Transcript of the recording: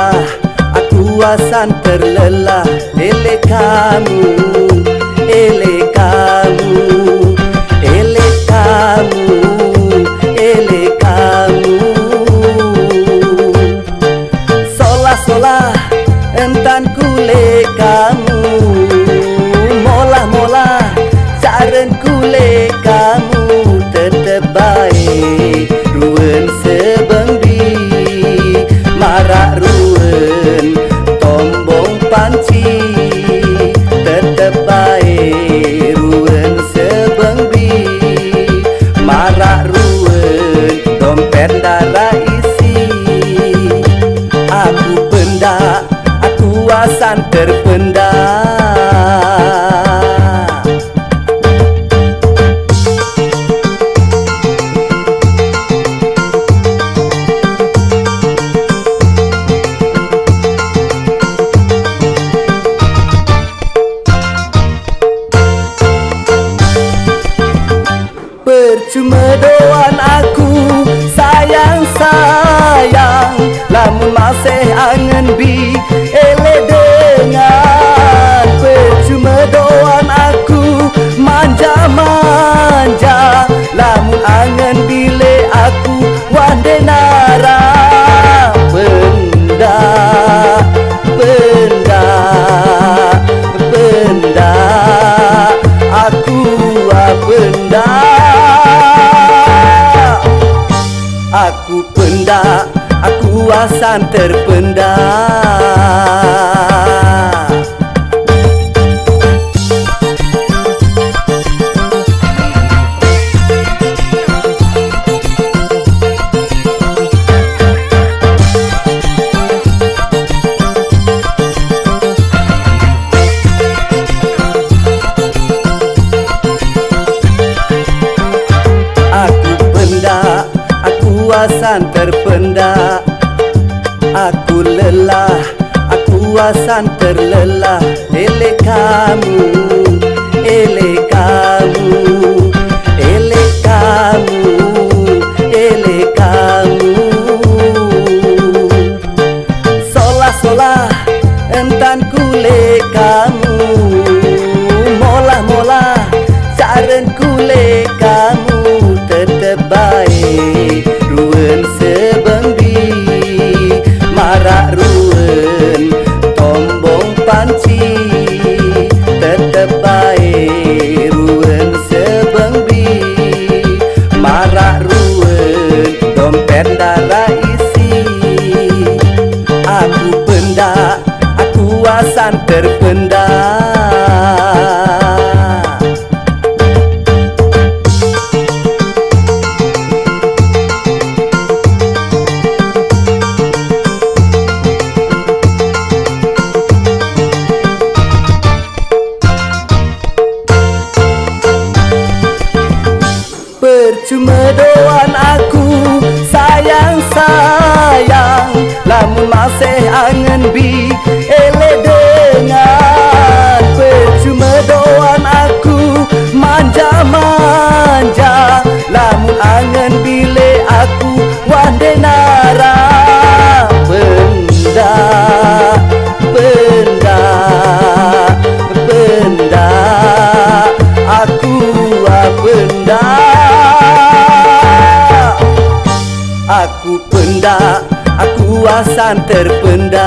lelah, aku asan terlelah. Elek kamu, elek kamu, elek kamu, elek kamu. Solah-solah entan kule kamu, molah-molah caren kule kamu. Tetep baik ruwen sebengdi, marak ruwen tombong panci. Tetep baik ruwen sebengdi, marak ruwen dompet darah isi. Aku pendak, aku asan terpendak. Percuma doan aku sayang-sayang, lamun masih angen bi ele dengan. Percuma doan aku manja-manja, lamun angen bile aku wandenara. Pendak, pendak, pendak, aku pendak. Aku pendak, aku asan terpendak. Asan terpendak, aku lelah, aku asan terlelah. Elek kamu, elek kamu, elek kamu, elek kamu. Solah-solah entan kule kamu, molah-molah caren kule kamu. Tetep baik ruwen sebengdi, marak ruwen tombong panci. Tetep baik ruwen sebengdi, marak ruwen dompet darah isi. Aku pendak, aku asan terpendak. Percuma doan aku sayang-sayang, lamun masih angen bi ele dengan. Percuma doan aku manja-manja, lamun angen bile aku wandenara. Pendak, pendak, pendak, aku pendak. Aku pendak, aku asan terpendak.